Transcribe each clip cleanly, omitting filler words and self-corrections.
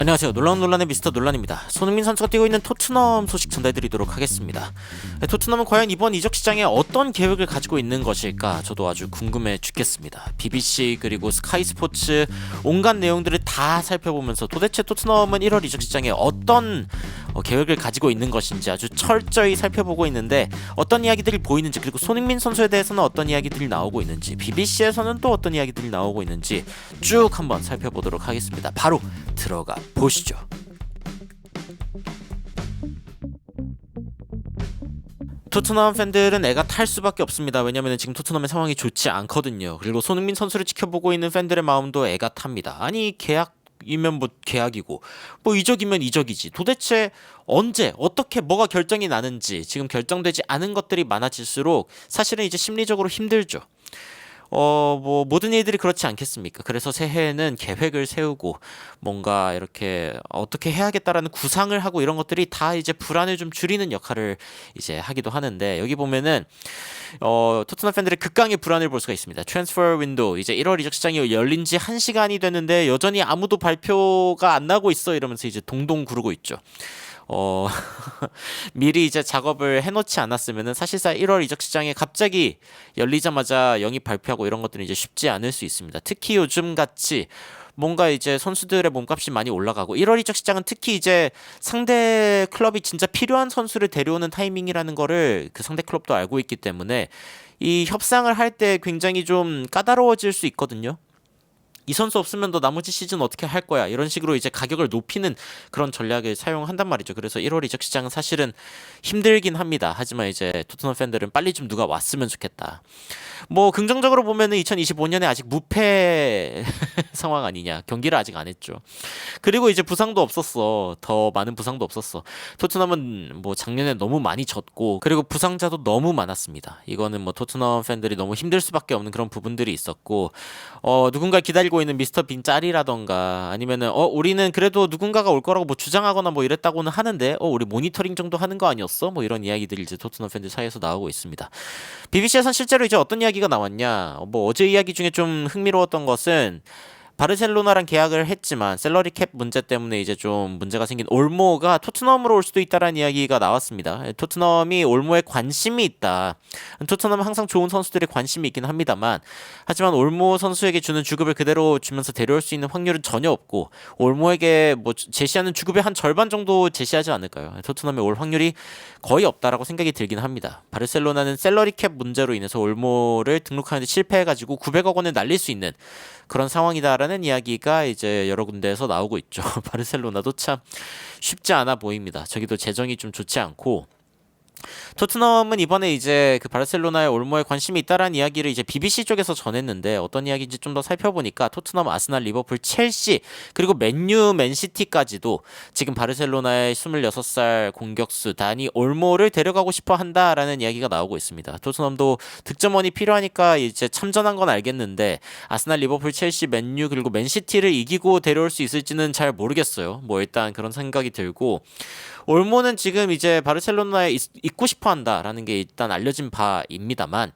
안녕하세요. 놀라운 논란의 미스터 논란입니다. 손흥민 선수가 뛰고 있는 토트넘 소식 전달드리도록 하겠습니다. 토트넘은 과연 이번 이적 시장에 어떤 계획을 가지고 있는 것일까? 저도 아주 궁금해 죽겠습니다. BBC 그리고 스카이 스포츠 온갖 내용들을 다 살펴보면서 도대체 토트넘은 1월 이적 시장에 어떤 계획을 가지고 있는 것인지 아주 철저히 살펴보고 있는데, 어떤 이야기들이 보이는지, 그리고 손흥민 선수에 대해서는 어떤 이야기들이 나오고 있는지, BBC에서는 또 어떤 이야기들이 나오고 있는지 쭉 한번 살펴보도록 하겠습니다. 바로 들어가 보시죠. 토트넘 팬들은 애가 탈 수밖에 없습니다. 왜냐면 지금 토트넘의 상황이 좋지 않거든요. 그리고 손흥민 선수를 지켜보고 있는 팬들의 마음도 애가 탑니다. 아니, 계약이면 뭐 계약이고, 뭐 이적이면 이적이지. 도대체 언제 어떻게 뭐가 결정이 나는지, 지금 결정되지 않은 것들이 많아질수록 사실은 이제 심리적으로 힘들죠. 뭐 모든 일들이 그렇지 않겠습니까? 그래서 새해에는 계획을 세우고 뭔가 이렇게 어떻게 해야겠다라는 구상을 하고 이런 것들이 다 이제 불안을 좀 줄이는 역할을 이제 하기도 하는데, 여기 보면은 토트넘 팬들의 극강의 불안을 볼 수가 있습니다. 트랜스퍼 윈도우 이제 1월 이적 시장이 열린 지 1시간이 됐는데 여전히 아무도 발표가 안 나고 있어, 이러면서 이제 동동 구르고 있죠. 미리 이제 작업을 해놓지 않았으면은 사실상 1월 이적 시장에 갑자기 열리자마자 영입 발표하고 이런 것들은 이제 쉽지 않을 수 있습니다. 특히 요즘 같이 뭔가 이제 선수들의 몸값이 많이 올라가고 1월 이적 시장은 특히 이제 상대 클럽이 진짜 필요한 선수를 데려오는 타이밍이라는 거를 그 상대 클럽도 알고 있기 때문에 이 협상을 할 때 굉장히 좀 까다로워질 수 있거든요. 이 선수 없으면 너 나머지 시즌 어떻게 할 거야? 이런 식으로 이제 가격을 높이는 그런 전략을 사용한단 말이죠. 그래서 1월 이적 시장은 사실은 힘들긴 합니다. 하지만 이제 토트넘 팬들은 빨리 좀 누가 왔으면 좋겠다. 뭐 긍정적으로 보면은 2025년에 아직 무패 상황 아니냐. 경기를 아직 안 했죠. 그리고 이제 부상도 없었어. 더 많은 부상도 없었어. 토트넘은 뭐 작년에 너무 많이 졌고, 그리고 부상자도 너무 많았습니다. 이거는 뭐 토트넘 팬들이 너무 힘들 수밖에 없는 그런 부분들이 있었고, 누군가 기다리고 있는 미스터 빈 짤이라던가, 아니면은 우리는 그래도 누군가가 올 거라고 뭐 주장하거나 뭐 이랬다고는 하는데 우리 모니터링 정도 하는 거 아니었어? 뭐 이런 이야기들이 이제 토트넘 팬들 사이에서 나오고 있습니다. BBC에선 실제로 이제 어떤 이야기가 나왔냐? 뭐 어제 이야기 중에 좀 흥미로웠던 것은, 바르셀로나랑 계약을 했지만 셀러리 캡 문제 때문에 이제 좀 문제가 생긴 올모가 토트넘으로 올 수도 있다라는 이야기가 나왔습니다. 토트넘이 올모에 관심이 있다. 토트넘은 항상 좋은 선수들에 관심이 있긴 합니다만, 하지만 올모 선수에게 주는 주급을 그대로 주면서 데려올 수 있는 확률은 전혀 없고, 올모에게 뭐 제시하는 주급의 한 절반 정도 제시하지 않을까요? 토트넘에 올 확률이 거의 없다라고 생각이 들긴 합니다. 바르셀로나는 셀러리 캡 문제로 인해서 올모를 등록하는데 실패해가지고 900억 원을 날릴 수 있는 그런 상황이다라는 이야기가 이제 여러 군데에서 나오고 있죠. 바르셀로나도 참 쉽지 않아 보입니다. 저기도 재정이 좀 좋지 않고, 토트넘은 이번에 이제 그 바르셀로나의 올모에 관심이 있다라는 이야기를 이제 BBC 쪽에서 전했는데, 어떤 이야기인지 좀 더 살펴보니까 토트넘, 아스날, 리버풀, 첼시, 그리고 맨유, 맨시티까지도 지금 바르셀로나의 26살 공격수 다니 올모를 데려가고 싶어 한다라는 이야기가 나오고 있습니다. 토트넘도 득점원이 필요하니까 이제 참전한 건 알겠는데, 아스날, 리버풀, 첼시, 맨유 그리고 맨시티를 이기고 데려올 수 있을지는 잘 모르겠어요. 뭐 일단 그런 생각이 들고, 올모는 지금 이제 바르셀로나에 있고 싶어 한다라는 게 일단 알려진 바입니다만,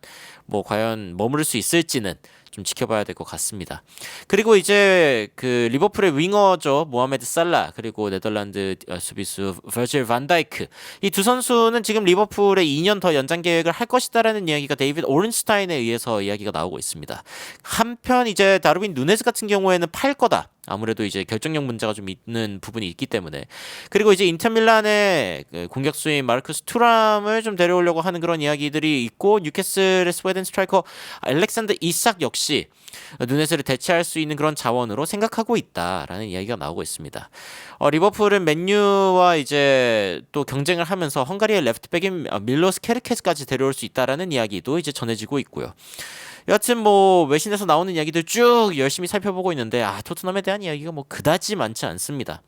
뭐 과연 머무를 수 있을지는 좀 지켜봐야 될 것 같습니다. 그리고 이제 그 리버풀의 윙어죠, 모하메드 살라, 그리고 네덜란드 수비수 버질 반다이크, 이 두 선수는 지금 리버풀의 2년 더 연장 계획을 할 것이다라는 이야기가 데이비드 오른스타인에 의해서 이야기가 나오고 있습니다. 한편 이제 다르빈 누네즈 같은 경우에는 팔 거다. 아무래도 이제 결정력 문제가 좀 있는 부분이 있기 때문에. 그리고 이제 인터밀란의 그 공격수인 마르쿠스 투람을 좀 데려오려고 하는 그런 이야기들이 있고, 뉴캐슬의 스웨덴 스트라이커 알렉산더 이삭 역시 누네스를 대체할 수 있는 그런 자원으로 생각하고 있다라는 이야기가 나오고 있습니다. 리버풀은 맨유와 이제 또 경쟁을 하면서 헝가리의 레프트백인 밀로스 케르케스까지 데려올 수 있다라는 이야기도 이제 전해지고 있고요. 여하튼 뭐 외신에서 나오는 이야기들 쭉 열심히 살펴보고 있는데, 토트넘에 대한 이야기가 뭐 그다지 많지 않습니다.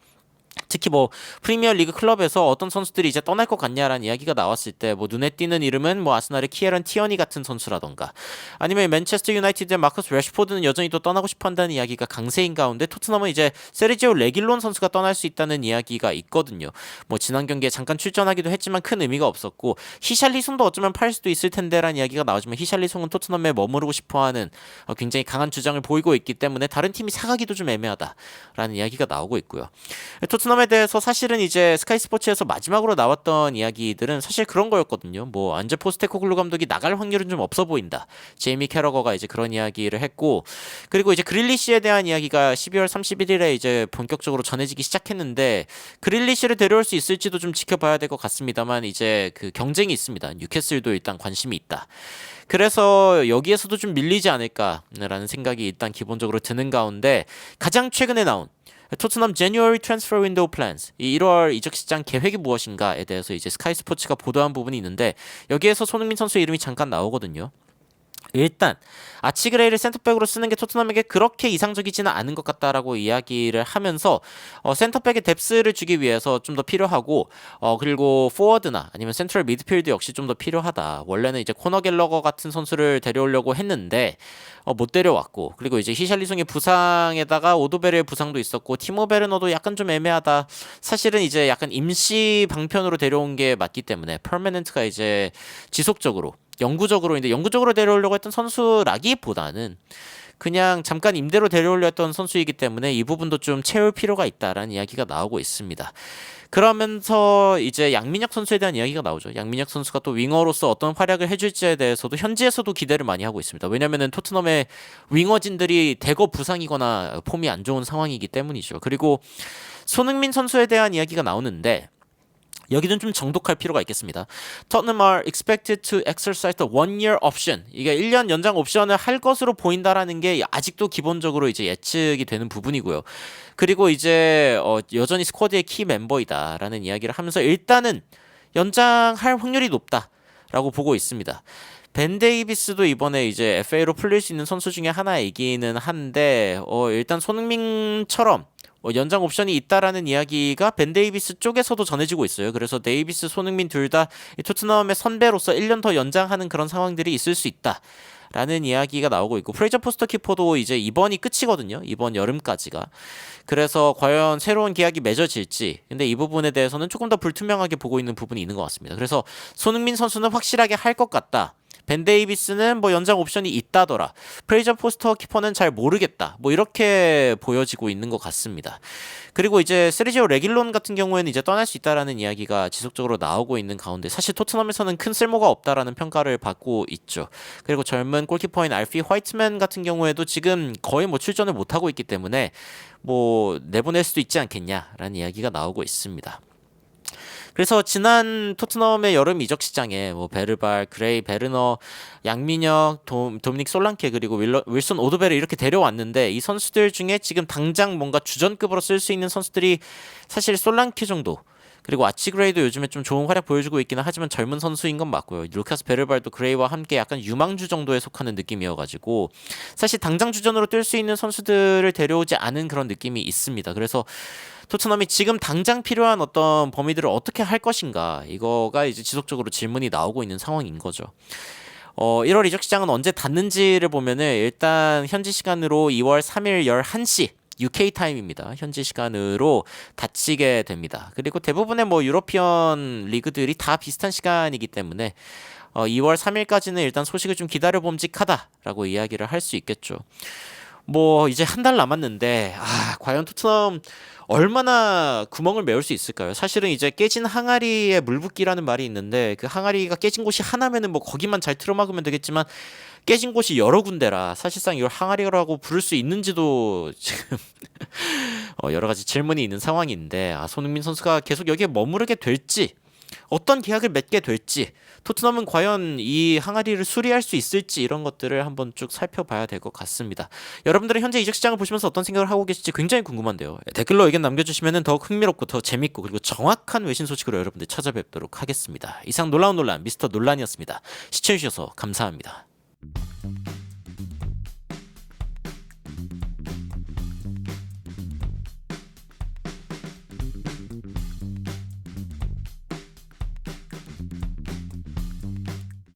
특히 뭐 프리미어리그 클럽에서 어떤 선수들이 이제 떠날 것 같냐라는 이야기가 나왔을 때, 뭐 눈에 띄는 이름은 뭐 아스날의 키에런 티어니 같은 선수라던가, 아니면 맨체스터 유나이티드의 마커스 래시포드는 여전히 또 떠나고 싶어한다는 이야기가 강세인 가운데, 토트넘은 이제 세르지오 레길론 선수가 떠날 수 있다는 이야기가 있거든요. 뭐 지난 경기에 잠깐 출전하기도 했지만 큰 의미가 없었고, 히샬리송도 어쩌면 팔 수도 있을 텐데라는 이야기가 나오지만, 히샬리송은 토트넘에 머무르고 싶어하는 굉장히 강한 주장을 보이고 있기 때문에 다른 팀이 사가기도 좀 애매하다라는 이야기가 나오고 있고요. 토트넘에 대해서 사실은 이제 스카이 스포츠에서 마지막으로 나왔던 이야기들은 사실 그런 거였거든요. 뭐 안제 포스테코글루 감독이 나갈 확률은 좀 없어 보인다. 제이미 캐러거가 이제 그런 이야기를 했고, 그리고 이제 그릴리시에 대한 이야기가 12월 31일에 이제 본격적으로 전해지기 시작했는데, 그릴리시를 데려올 수 있을지도 좀 지켜봐야 될 것 같습니다만, 이제 그 경쟁이 있습니다. 뉴캐슬도 일단 관심이 있다. 그래서 여기에서도 좀 밀리지 않을까라는 생각이 일단 기본적으로 드는 가운데, 가장 최근에 나온 토트넘 January Transfer Window Plans, 이 1월 이적 시장 계획이 무엇인가에 대해서 이제 스카이 스포츠가 보도한 부분이 있는데, 여기에서 손흥민 선수의 이름이 잠깐 나오거든요. 일단 아치그레이를 센터백으로 쓰는 게 토트넘에게 그렇게 이상적이지는 않은 것 같다라고 이야기를 하면서 센터백의 뎁스를 주기 위해서 좀 더 필요하고, 그리고 포워드나 아니면 센트럴 미드필드 역시 좀 더 필요하다. 원래는 이제 코너 갤러거 같은 선수를 데려오려고 했는데 못 데려왔고, 그리고 이제 히샬리송의 부상에다가 오도베르의 부상도 있었고, 티모 베르너도 약간 좀 애매하다. 사실은 이제 약간 임시 방편으로 데려온 게 맞기 때문에 퍼머넨트가 이제 지속적으로 영구적으로 데려오려고 했던 선수라기보다는 그냥 잠깐 임대로 데려오려 했던 선수이기 때문에 이 부분도 좀 채울 필요가 있다라는 이야기가 나오고 있습니다. 그러면서 이제 양민혁 선수에 대한 이야기가 나오죠. 양민혁 선수가 또 윙어로서 어떤 활약을 해줄지에 대해서도 현지에서도 기대를 많이 하고 있습니다. 왜냐면은 토트넘의 윙어진들이 대거 부상이거나 폼이 안 좋은 상황이기 때문이죠. 그리고 손흥민 선수에 대한 이야기가 나오는데, 여기는 좀 정독할 필요가 있겠습니다. Tottenham are expected to exercise the 1-year option. 이게 1년 연장 옵션을 할 것으로 보인다라는 게 아직도 기본적으로 이제 예측이 되는 부분이고요. 그리고 이제 여전히 스쿼드의 키 멤버이다라는 이야기를 하면서 일단은 연장할 확률이 높다라고 보고 있습니다. 벤 데이비스도 이번에 이제 FA로 풀릴 수 있는 선수 중에 하나이기는 한데, 일단 손흥민처럼 연장 옵션이 있다라는 이야기가 벤 데이비스 쪽에서도 전해지고 있어요. 그래서 데이비스, 손흥민 둘 다 토트넘의 선배로서 1년 더 연장하는 그런 상황들이 있을 수 있다. 라는 이야기가 나오고 있고, 프레이저 포스터 키퍼도 이제 이번이 끝이거든요. 이번 여름까지가. 그래서 과연 새로운 계약이 맺어질지, 근데 이 부분에 대해서는 조금 더 불투명하게 보고 있는 부분이 있는 것 같습니다. 그래서 손흥민 선수는 확실하게 할 것 같다. 벤 데이비스는 뭐 연장 옵션이 있다더라. 프레이저 포스터 키퍼는 잘 모르겠다. 뭐 이렇게 보여지고 있는 것 같습니다. 그리고 이제 세르지오 레길론 같은 경우에는 이제 떠날 수 있다라는 이야기가 지속적으로 나오고 있는 가운데, 사실 토트넘에서는 큰 쓸모가 없다라는 평가를 받고 있죠. 그리고 젊은 골키퍼인 알피 화이트맨 같은 경우에도 지금 거의 뭐 출전을 못하고 있기 때문에 뭐 내보낼 수도 있지 않겠냐라는 이야기가 나오고 있습니다. 그래서 지난 토트넘의 여름 이적 시장에 뭐 베르발, 그레이, 베르너, 양민혁, 도미닉 솔랑케, 그리고 윌슨 오드베르 이렇게 데려왔는데, 이 선수들 중에 지금 당장 뭔가 주전급으로 쓸 수 있는 선수들이 사실 솔랑케 정도, 그리고 아치그레이도 요즘에 좀 좋은 활약 보여주고 있기는 하지만 젊은 선수인 건 맞고요. 루카스 베르발도 그레이와 함께 약간 유망주 정도에 속하는 느낌이어가지고 사실 당장 주전으로 뛸 수 있는 선수들을 데려오지 않은 그런 느낌이 있습니다. 그래서 토트넘이 지금 당장 필요한 어떤 범위들을 어떻게 할 것인가, 이거가 이제 지속적으로 질문이 나오고 있는 상황인 거죠. 1월 이적 시장은 언제 닫는지를 보면은 일단 현지 시간으로 2월 3일 11시 UK 타임입니다. 현지 시간으로 닫히게 됩니다. 그리고 대부분의 뭐 유러피언 리그들이 다 비슷한 시간이기 때문에 2월 3일까지는 일단 소식을 좀 기다려 봄직하다라고 이야기를 할 수 있겠죠. 뭐 이제 한 달 남았는데 과연 토트넘 얼마나 구멍을 메울 수 있을까요? 사실은 이제 깨진 항아리에 물 붓기라는 말이 있는데, 그 항아리가 깨진 곳이 하나면은 뭐 거기만 잘 틀어막으면 되겠지만 깨진 곳이 여러 군데라 사실상 이걸 항아리라고 부를 수 있는지도 지금 여러 가지 질문이 있는 상황인데, 손흥민 선수가 계속 여기에 머무르게 될지, 어떤 계약을 맺게 될지, 토트넘은 과연 이 항아리를 수리할 수 있을지, 이런 것들을 한번 쭉 살펴봐야 될 것 같습니다. 여러분들은 현재 이적 시장을 보시면서 어떤 생각을 하고 계실지 굉장히 궁금한데요. 댓글로 의견 남겨주시면 더 흥미롭고 더 재밌고 그리고 정확한 외신 소식으로 여러분들 찾아뵙도록 하겠습니다. 이상 놀라운 논란 미스터 논란이었습니다. 시청해주셔서 감사합니다.